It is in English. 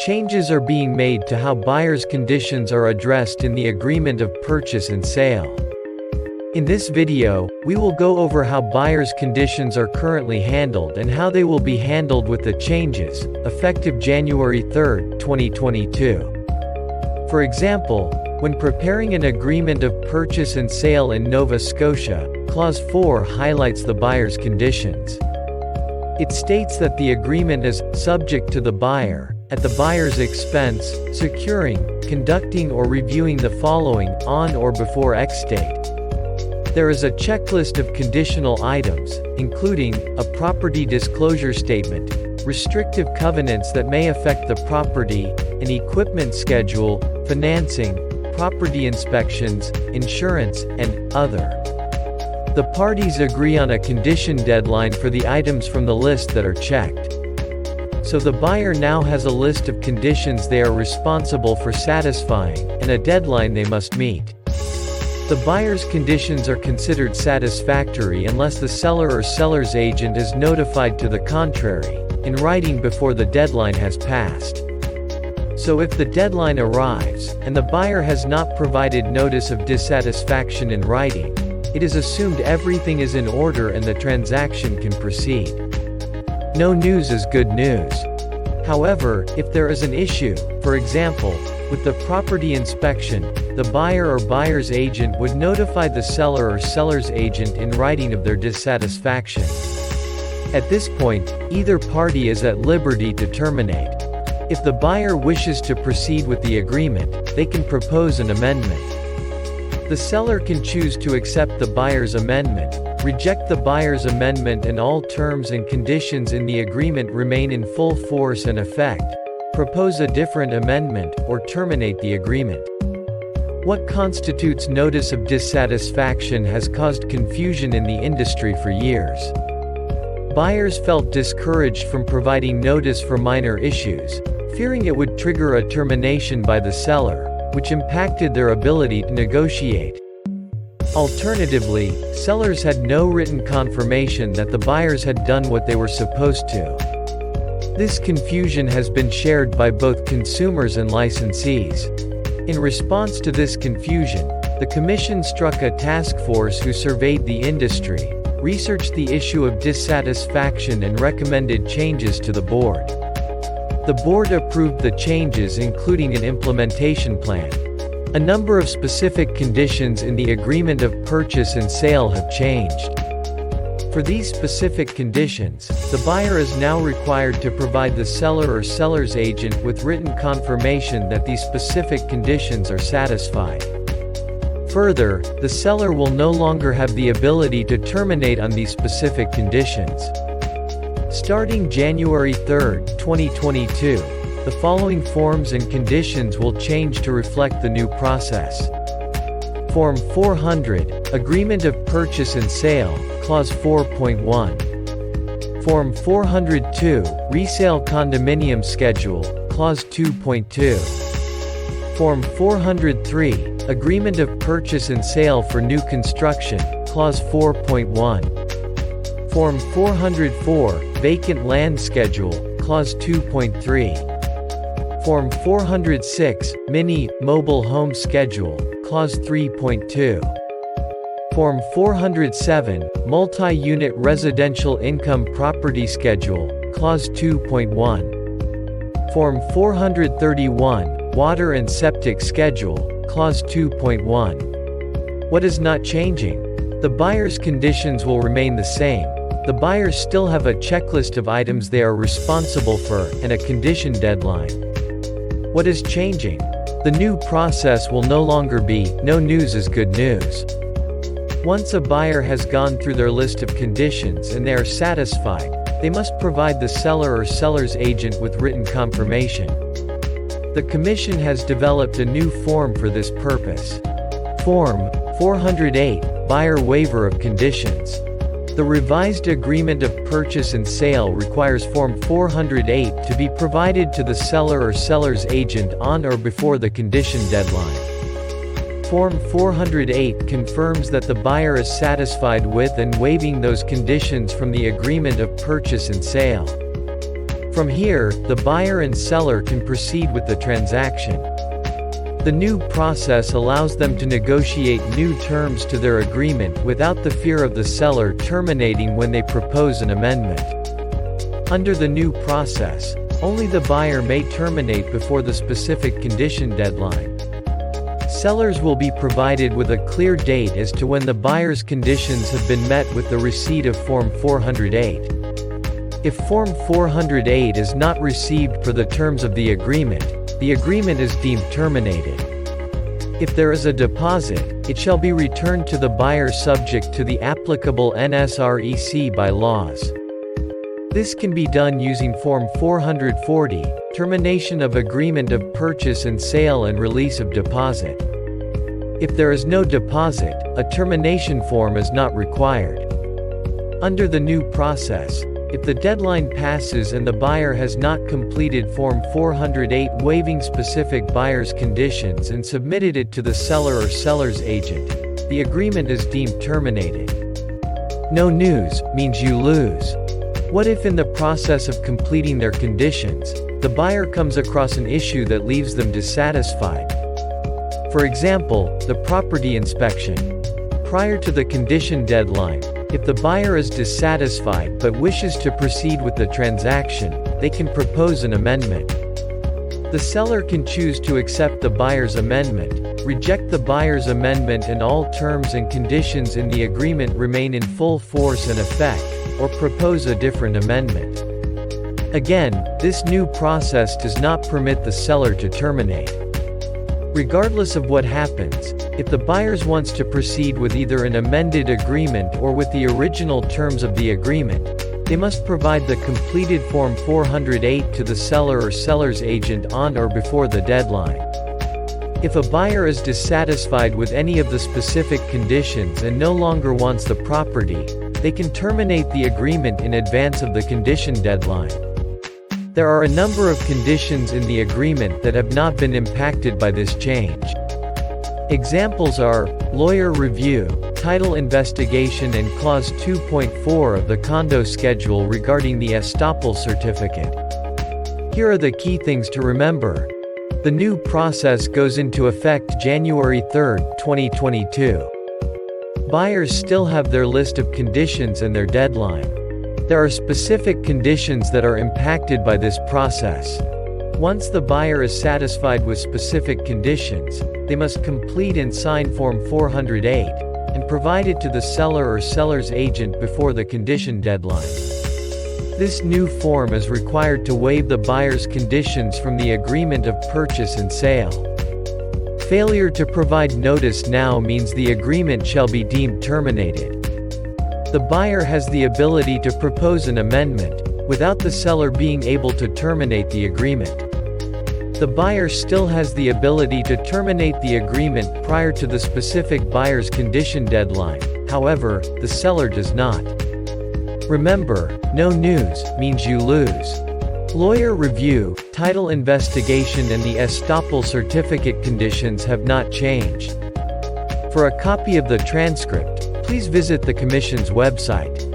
Changes are being made to how buyers' conditions are addressed in the agreement of purchase and sale. In this video, we will go over how buyers' conditions are currently handled and how they will be handled with the changes, effective January 3, 2022. For example, when preparing an agreement of purchase and sale in Nova Scotia, Clause 4 highlights the buyer's conditions. It states that the agreement is subject to the buyer, at the buyer's expense, securing, conducting or reviewing the following, on or before X date. There is a checklist of conditional items, including, a property disclosure statement, restrictive covenants that may affect the property, an equipment schedule, financing, property inspections, insurance, and other. The parties agree on a condition deadline for the items from the list that are checked. So the buyer now has a list of conditions they are responsible for satisfying, and a deadline they must meet. The buyer's conditions are considered satisfactory unless the seller or seller's agent is notified to the contrary, in writing before the deadline has passed. So if the deadline arrives, and the buyer has not provided notice of dissatisfaction in writing, it is assumed everything is in order and the transaction can proceed. No news is good news. However, if there is an issue, for example, with the property inspection, the buyer or buyer's agent would notify the seller or seller's agent in writing of their dissatisfaction. At this point, either party is at liberty to terminate. If the buyer wishes to proceed with the agreement, they can propose an amendment. The seller can choose to accept the buyer's amendment, reject the buyer's amendment, and all terms and conditions in the agreement remain in full force and effect, propose a different amendment, or terminate the agreement. What constitutes notice of dissatisfaction has caused confusion in the industry for years. Buyers felt discouraged from providing notice for minor issues, fearing it would trigger a termination by the seller, which impacted their ability to negotiate. Alternatively, sellers had no written confirmation that the buyers had done what they were supposed to. This confusion has been shared by both consumers and licensees. In response to this confusion, the Commission struck a task force who surveyed the industry, researched the issue of dissatisfaction and recommended changes to the board. The board approved the changes, including an implementation plan. A number of specific conditions in the agreement of purchase and sale have changed. For these specific conditions, the buyer is now required to provide the seller or seller's agent with written confirmation that these specific conditions are satisfied. Further, the seller will no longer have the ability to terminate on these specific conditions. Starting January 3, 2022, the following forms and conditions will change to reflect the new process. Form 400, Agreement of Purchase and Sale, Clause 4.1. Form 402, Resale Condominium Schedule, Clause 2.2. Form 403, Agreement of Purchase and Sale for New Construction, Clause 4.1. Form 404, Vacant Land Schedule, Clause 2.3. Form 406, Mini, Mobile Home Schedule, Clause 3.2. Form 407, Multi-Unit Residential Income Property Schedule, Clause 2.1. Form 431, Water and Septic Schedule, Clause 2.1. What is not changing? The buyer's conditions will remain the same. The buyers still have a checklist of items they are responsible for, and a condition deadline. What is changing? The new process will no longer be, no news is good news. Once a buyer has gone through their list of conditions and they are satisfied, they must provide the seller or seller's agent with written confirmation. The Commission has developed a new form for this purpose. Form 408, Buyer Waiver of Conditions. The revised Agreement of Purchase and Sale requires Form 408 to be provided to the seller or seller's agent on or before the condition deadline. Form 408 confirms that the buyer is satisfied with and waiving those conditions from the Agreement of Purchase and Sale. From here, the buyer and seller can proceed with the transaction. The new process allows them to negotiate new terms to their agreement without the fear of the seller terminating when they propose an amendment. Under the new process, only the buyer may terminate before the specific condition deadline. Sellers will be provided with a clear date as to when the buyer's conditions have been met with the receipt of Form 408. If Form 408 is not received per the terms of the agreement is deemed terminated. If there is a deposit, it shall be returned to the buyer subject to the applicable NSREC bylaws. This can be done using Form 440, Termination of Agreement of Purchase and Sale and Release of Deposit. If there is no deposit, a termination form is not required. Under the new process, if the deadline passes and the buyer has not completed Form 408 waiving specific buyer's conditions and submitted it to the seller or seller's agent, the agreement is deemed terminated. No news means you lose. What if in the process of completing their conditions, the buyer comes across an issue that leaves them dissatisfied? For example, the property inspection. Prior to the condition deadline, if the buyer is dissatisfied but wishes to proceed with the transaction, they can propose an amendment. The seller can choose to accept the buyer's amendment, reject the buyer's amendment, and all terms and conditions in the agreement remain in full force and effect, or propose a different amendment. Again, this new process does not permit the seller to terminate. Regardless of what happens, if the buyer wants to proceed with either an amended agreement or with the original terms of the agreement, they must provide the completed Form 408 to the seller or seller's agent on or before the deadline. If a buyer is dissatisfied with any of the specific conditions and no longer wants the property, they can terminate the agreement in advance of the condition deadline. There are a number of conditions in the agreement that have not been impacted by this change. Examples are lawyer review, title investigation, and Clause 2.4 of the condo schedule regarding the estoppel certificate. Here are the key things to remember. The new process goes into effect January 3, 2022. Buyers still have their list of conditions and their deadline. There are specific conditions that are impacted by this process. Once the buyer is satisfied with specific conditions, they must complete and sign Form 408, and provide it to the seller or seller's agent before the condition deadline. This new form is required to waive the buyer's conditions from the agreement of purchase and sale. Failure to provide notice now means the agreement shall be deemed terminated. The buyer has the ability to propose an amendment, without the seller being able to terminate the agreement. The buyer still has the ability to terminate the agreement prior to the specific buyer's condition deadline, however, the seller does not. Remember, no news means you lose. Lawyer review, title investigation, and the estoppel certificate conditions have not changed. For a copy of the transcript, please visit the Commission's website.